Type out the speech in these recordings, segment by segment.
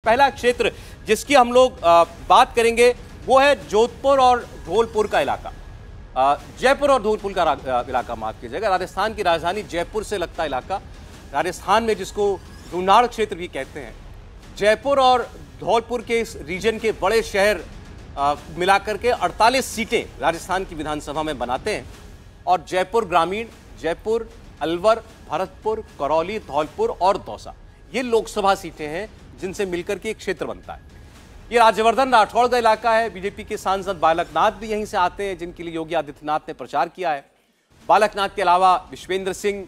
पहला क्षेत्र जिसकी हम लोग बात करेंगे वो है जोधपुर और धौलपुर का इलाका। जयपुर और धौलपुर का इलाका, माफ कीजिएगा, राजस्थान की राजधानी जयपुर से लगता इलाका, राजस्थान में जिसको धुनाड़ क्षेत्र भी कहते हैं। जयपुर और धौलपुर के इस रीजन के बड़े शहर मिलाकर के 48 सीटें राजस्थान की विधानसभा में बनाते हैं और जयपुर ग्रामीण, जयपुर, अलवर, भरतपुर, करौली, धौलपुर और दौसा, ये लोकसभा सीटें हैं जिनसे मिलकर के एक क्षेत्र बनता है। ये राज्यवर्धन राठौड़ का इलाका है। बीजेपी के सांसद बालकनाथ भी यहीं से आते हैं, जिनके लिए योगी आदित्यनाथ ने प्रचार किया है। बालकनाथ के अलावा विश्वेंद्र सिंह,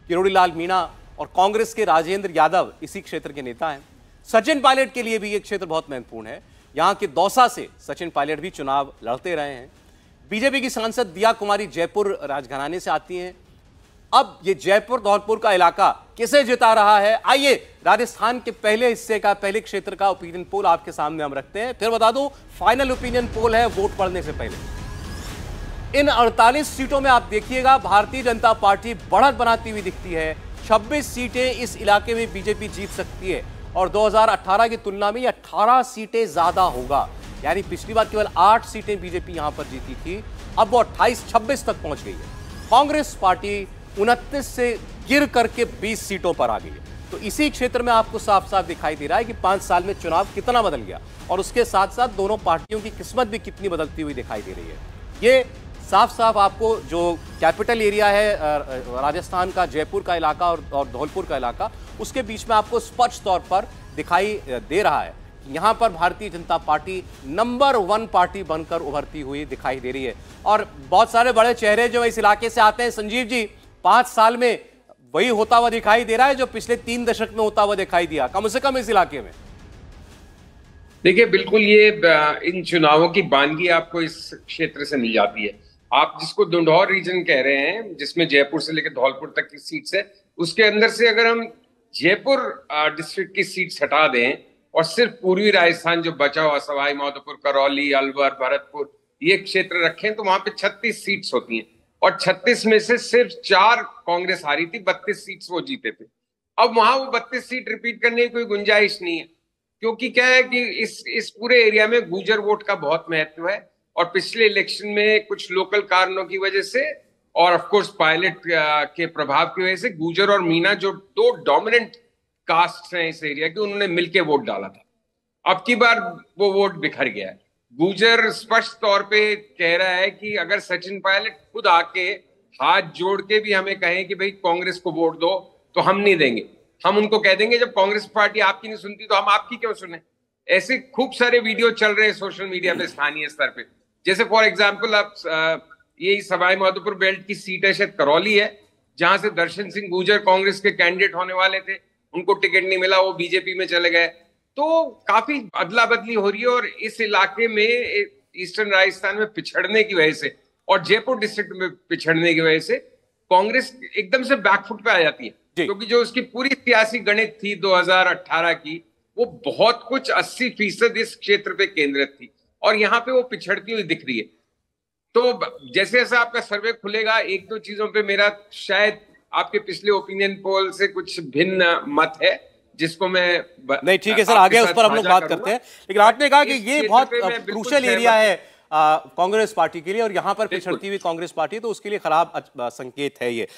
किरोड़ीलाल मीणा और कांग्रेस के राजेंद्र यादव इसी क्षेत्र के नेता हैं। सचिन पायलट के लिए भी ये क्षेत्र बहुत महत्वपूर्ण है। यहाँ के दौसा से सचिन पायलट भी चुनाव लड़ते रहे हैं। बीजेपी की सांसद दिया कुमारी जयपुर राजघराने से आती हैं। अब ये जयपुर धौलपुर का इलाका किसे जिता रहा है, आइए राजस्थान के पहले हिस्से का, पहले क्षेत्र का ओपिनियन पोल आपके सामने हम रखते हैं। फिर बता दूं, फाइनल ओपिनियन पोल है वोट पड़ने से पहले। इन 48 सीटों में आप देखिएगा भारतीय जनता पार्टी बढ़त बनाती हुई दिखती है। 26 सीटें इस इलाके में बीजेपी जीत सकती है और 2018 की तुलना में ये 18 सीटें ज्यादा होगा। यानी पिछली बार केवल 8 सीटें बीजेपी यहां पर जीती थी, अब वो 28-26 तक पहुंच गई है। कांग्रेस पार्टी 29 से गिर करके 20 सीटों पर आ गई है। तो इसी क्षेत्र में आपको साफ साफ दिखाई दे रहा है कि 5 साल में चुनाव कितना बदल गया और उसके साथ साथ दोनों पार्टियों की किस्मत भी कितनी बदलती हुई दिखाई दे रही है। ये साफ साफ आपको जो कैपिटल एरिया है राजस्थान का, जयपुर का इलाका और धौलपुर का इलाका, उसके बीच में आपको स्पष्ट तौर पर दिखाई दे रहा है। यहां पर Bharatiya Janata party number 1 party बनकर उभरती हुई दिखाई दे रही है और बहुत सारे बड़े चेहरे जो इस इलाके से आते हैं, संजीव जी, 5 साल में वही होता हुआ दिखाई दे रहा है जो पिछले 3 दशक में होता हुआ दिखाई दिया, कम से कम इस इलाके में। देखिए, बिल्कुल ये इन चुनावों की बानगी आपको इस क्षेत्र से मिल जाती है। आप जिसको दुंडौर रीजन कह रहे हैं, जिसमें जयपुर से लेकर धौलपुर तक की सीट्स है, उसके अंदर से अगर हम जयपुर डिस्ट्रिक्ट की सीट्स हटा दें और सिर्फ पूर्वी राजस्थान जो बचा हुआ, सवाई माधोपुर, करौली, अलवर, भरतपुर, ये क्षेत्र रखें तो वहां पे 36 सीट्स होती हैं और 36 में से सिर्फ 4 कांग्रेस हारी थी, 32 सीट्स वो जीते थे। अब वहां वो 32 सीट रिपीट करने की कोई गुंजाइश नहीं है, क्योंकि क्या है कि इस पूरे एरिया में गुर्जर वोट का बहुत महत्व है और पिछले इलेक्शन में कुछ लोकल कारणों की वजह से और ऑफ कोर्स पायलट के प्रभाव की वजह से गुर्जर और मीणा जो 2 डोमिनेंट कास्ट हैं इस एरिया के, उन्होंने मिलकर वोट डाला था। अब की बार वो वोट बिखर गया है। गुर्जर स्पष्ट तौर पे कह रहा है कि अगर सचिन पायलट खुद आके हाथ जोड़ के भी हमें कहें कि भाई कांग्रेस को वोट दो, तो हम नहीं देंगे। हम उनको कह देंगे जब कांग्रेस पार्टी आपकी नहीं सुनती तो हम आपकी क्यों सुने। ऐसे खूब सारे वीडियो चल रहे हैं सोशल मीडिया पे स्थानीय स्तर पे। जैसे फॉर एग्जाम्पल आप यही सवाई माधोपुर बेल्ट की सीट है, शायद करौली है, जहां से दर्शन सिंह गुर्जर कांग्रेस के कैंडिडेट होने वाले थे, उनको टिकट नहीं मिला, वो बीजेपी में चले गए। तो काफी अदला बदली हो रही है और इस इलाके में ईस्टर्न राजस्थान में पिछड़ने की वजह से और जयपुर डिस्ट्रिक्ट में पिछड़ने की वजह से कांग्रेस एकदम से बैकफुट पे आ जाती है, क्योंकि जो उसकी पूरी सियासी गणित थी 2018 की, वो बहुत कुछ 80% इस क्षेत्र पे केंद्रित थी और यहाँ पे वो पिछड़ती हुई दिख रही है। तो जैसे जैसे आपका सर्वे खुलेगा, 1-2 चीजों पे मेरा शायद आपके पिछले ओपिनियन पोल से कुछ भिन्न मत है, जिसको मैं नहीं, ठीक है सर, आगे उस पर हम लोग बात करते हैं। लेकिन आपने कहा कि ये बहुत क्रूशियल एरिया है कांग्रेस पार्टी के लिए और यहां पर पिछड़ती हुई कांग्रेस पार्टी, तो उसके लिए खराब संकेत है ये।